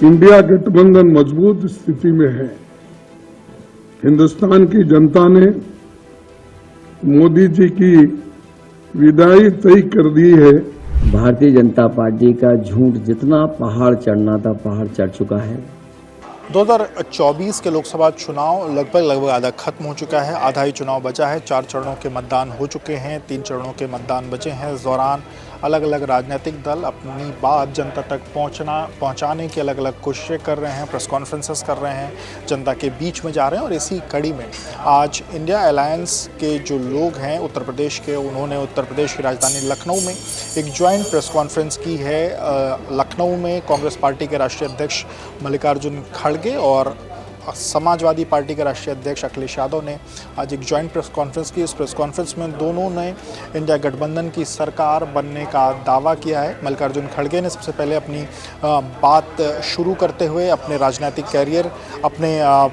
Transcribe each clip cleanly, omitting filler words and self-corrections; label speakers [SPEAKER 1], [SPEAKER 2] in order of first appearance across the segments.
[SPEAKER 1] India गठबंधन मजबूत स्थिति में है। हिंदुस्तान की जनता ने मोदी जी की विदाई तय कर दी है।
[SPEAKER 2] भारतीय जनता पार्टी का झूठ जितना पहाड़ चढ़ना था पहाड़ चढ़ चुका है।
[SPEAKER 3] 2024 के लोकसभा चुनाव लगभग आधा खत्म हो चुका है। आधा ही चुनाव बचा है। 4 चरणों के मतदान हो चुके हैं, 3 चरणों के मतदान बचे हैं। इस दौरान अलग अलग राजनीतिक दल अपनी बात जनता तक पहुंचाने की अलग अलग कोशिशें कर रहे हैं, प्रेस कॉन्फ्रेंसेस कर रहे हैं, जनता के बीच में जा रहे हैं। और इसी कड़ी में आज इंडिया अलायंस के जो लोग हैं उत्तर प्रदेश के, उन्होंने उत्तर प्रदेश की राजधानी लखनऊ में एक ज्वाइंट प्रेस कॉन्फ्रेंस की है। लखनऊ में कांग्रेस पार्टी के राष्ट्रीय अध्यक्ष मल्लिकार्जुन खड़गे और समाजवादी पार्टी के राष्ट्रीय अध्यक्ष अखिलेश यादव ने आज एक ज्वाइंट प्रेस कॉन्फ्रेंस की। इस प्रेस कॉन्फ्रेंस में दोनों ने इंडिया गठबंधन की सरकार बनने का दावा किया है। मल्लिकार्जुन खड़गे ने सबसे पहले अपनी बात शुरू करते हुए अपने राजनीतिक कैरियर, अपने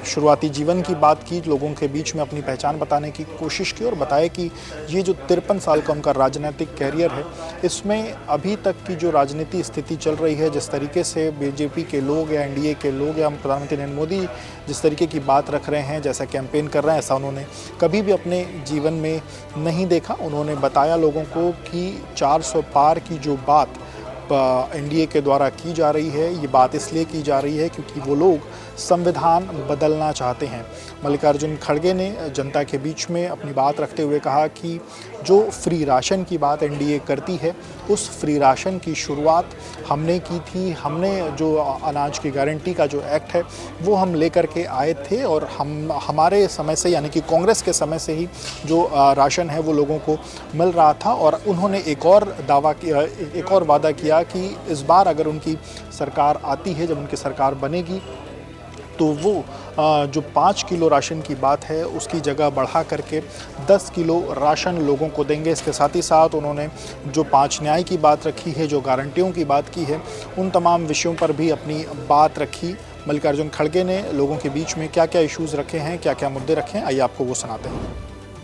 [SPEAKER 3] शुरुआती जीवन की बात की, लोगों के बीच में अपनी पहचान बताने की कोशिश की और बताया कि ये जो 53 साल का उनका राजनीतिक कैरियर है, इसमें अभी तक की जो राजनीति स्थिति चल रही है, जिस तरीके से बीजेपी के लोग या एनडीए के लोग या प्रधानमंत्री नरेंद्र मोदी जिस तरीके की बात रख रहे हैं, जैसा कैंपेन कर रहे हैं, ऐसा उन्होंने कभी भी अपने जीवन में नहीं देखा। उन्होंने बताया लोगों को कि 400 पार की जो बात एनडीए के द्वारा की जा रही है, ये बात इसलिए की जा रही है क्योंकि वो लोग संविधान बदलना चाहते हैं। मल्लिकार्जुन खड़गे ने जनता के बीच में अपनी बात रखते हुए कहा कि जो फ्री राशन की बात एनडीए करती है, उस फ्री राशन की शुरुआत हमने की थी। हमने जो अनाज की गारंटी का जो एक्ट है वो हम लेकर के आए थे और हमारे समय से, यानी कि कांग्रेस के समय से ही जो राशन है वो लोगों को मिल रहा था। और उन्होंने एक और वादा किया कि इस बार अगर उनकी सरकार आती है, जब उनकी सरकार बनेगी, तो वो जो 5 किलो राशन की बात है उसकी जगह बढ़ा करके 10 किलो राशन लोगों को देंगे। इसके साथ ही साथ उन्होंने जो 5 न्याय की बात रखी है, जो गारंटियों की बात की है, उन तमाम विषयों पर भी अपनी बात रखी। मल्लिकार्जुन खड़गे ने लोगों के बीच में क्या क्या इश्यूज़ रखे हैं, क्या क्या मुद्दे रखे हैं, आइए आपको वो सुनाते हैं।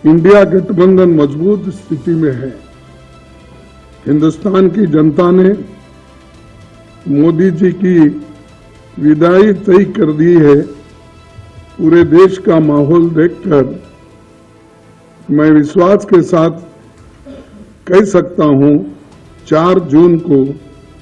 [SPEAKER 1] इंडिया गठबंधन मजबूत स्थिति में है। हिंदुस्तान की जनता ने मोदी जी की विदाई तय कर दी है। पूरे देश का माहौल देखकर मैं विश्वास के साथ कह सकता हूं, 4 जून को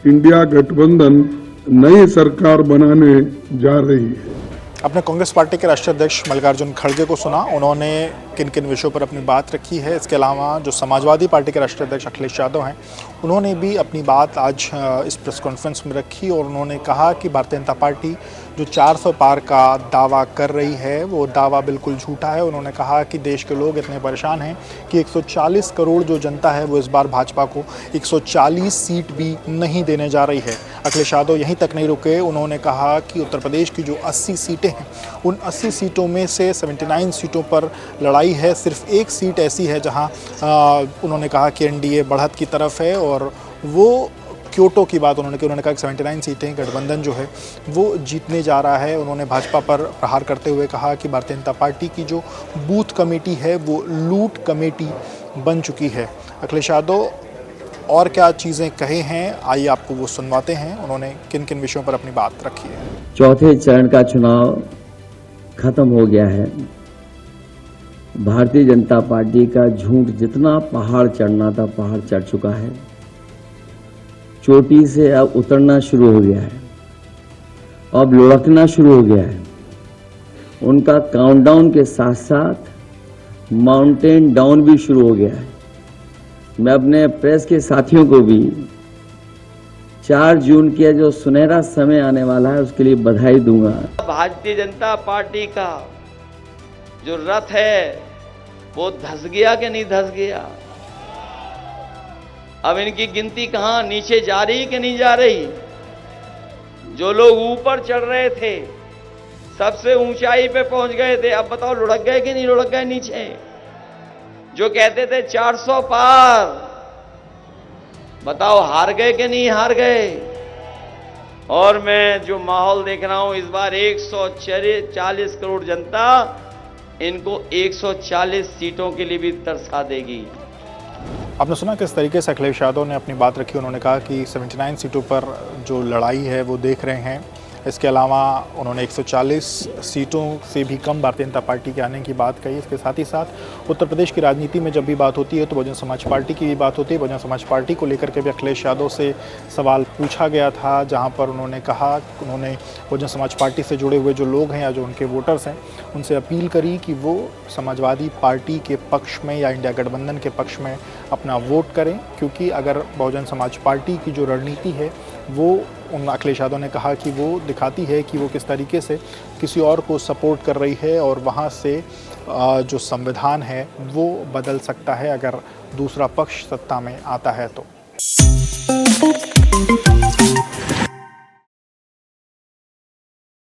[SPEAKER 1] इंडिया गठबंधन नई सरकार बनाने जा रही है।
[SPEAKER 3] अपने कांग्रेस पार्टी के राष्ट्रीय अध्यक्ष मल्लिकार्जुन खड़गे को सुना, उन्होंने किन किन विषयों पर अपनी बात रखी है। इसके अलावा जो समाजवादी पार्टी के राष्ट्रीय अध्यक्ष अखिलेश यादव हैं, उन्होंने भी अपनी बात आज इस प्रेस कॉन्फ्रेंस में रखी और उन्होंने कहा कि भारतीय जनता पार्टी जो 400 पार का दावा कर रही है वो दावा बिल्कुल झूठा है। उन्होंने कहा कि देश के लोग इतने परेशान हैं कि 140 करोड़ जो जनता है वो इस बार भाजपा को 140 सीट भी नहीं देने जा रही है। अखिलेश यादव यहीं तक नहीं रुके, उन्होंने कहा कि उत्तर प्रदेश की जो 80 सीटें हैं, उन 80 सीटों में से 79 सीटों पर लड़ाई है। सिर्फ एक सीट ऐसी है जहां उन्होंने कहा कि एनडीए बढ़त की तरफ है और वो क्योटो की बात उन्होंने कहा कि 79 सीटें गठबंधन जो है वो जीतने जा रहा है। उन्होंने भाजपा पर प्रहार करते हुए कहा कि भारतीय जनता पार्टी की जो बूथ कमेटी है वो लूट कमेटी बन चुकी है। अखिलेश यादव और क्या चीज़ें कहे हैं, आइए आपको वो सुनवाते हैं, उन्होंने किन किन विषयों पर अपनी बात रखी है।
[SPEAKER 2] चौथे चरण का चुनाव खत्म हो गया है। भारतीय जनता पार्टी का झूठ जितना पहाड़ चढ़ना था पहाड़ चढ़ चुका है। चोटी से अब उतरना शुरू हो गया है, अब लुढ़कना शुरू हो गया है। उनका काउंटडाउन के साथ साथ माउंटेन डाउन भी शुरू हो गया है। मैं अपने प्रेस के साथियों को भी 4 जून के जो सुनहरा समय आने वाला है उसके लिए बधाई दूंगा।
[SPEAKER 4] भारतीय जनता पार्टी का जो रथ है वो धस गया कि नहीं धस गया? अब इनकी गिनती कहां, नीचे जा रही कि नहीं जा रही? जो लोग ऊपर चढ़ रहे थे, सबसे ऊंचाई पे पहुंच गए थे, अब बताओ लुढ़क गए कि नहीं लुढ़क गए नीचे? जो कहते थे 400 पार, बताओ हार गए कि नहीं हार गए? और मैं जो माहौल देख रहा हूं, इस बार 140 करोड़ जनता इनको 140 सीटों के लिए भी तरसा देगी।
[SPEAKER 3] आपने सुना किस तरीके से अखिलेश यादव ने अपनी बात रखी। उन्होंने कहा कि 79 सीटों पर जो लड़ाई है वो देख रहे हैं इसके अलावा उन्होंने 140 सीटों से भी कम भारतीय जनता पार्टी के आने की बात कही। इसके साथ ही साथ उत्तर प्रदेश की राजनीति में जब भी बात होती है तो बहुजन समाज पार्टी की भी बात होती है। बहुजन समाज पार्टी को लेकर के भी अखिलेश यादव से सवाल पूछा गया था, जहां पर उन्होंने कहा, उन्होंने बहुजन समाज पार्टी से जुड़े हुए जो लोग हैं या जो उनके वोटर्स हैं उनसे अपील करी कि वो समाजवादी पार्टी के पक्ष में या इंडिया गठबंधन के पक्ष में अपना वोट करें, क्योंकि अगर बहुजन समाज पार्टी की जो रणनीति है वो अखिलेश यादव ने कहा कि वो दिखाती है कि वो किस तरीके से किसी और को सपोर्ट कर रही है और वहाँ से जो संविधान है वो बदल सकता है अगर दूसरा पक्ष सत्ता में आता है तो।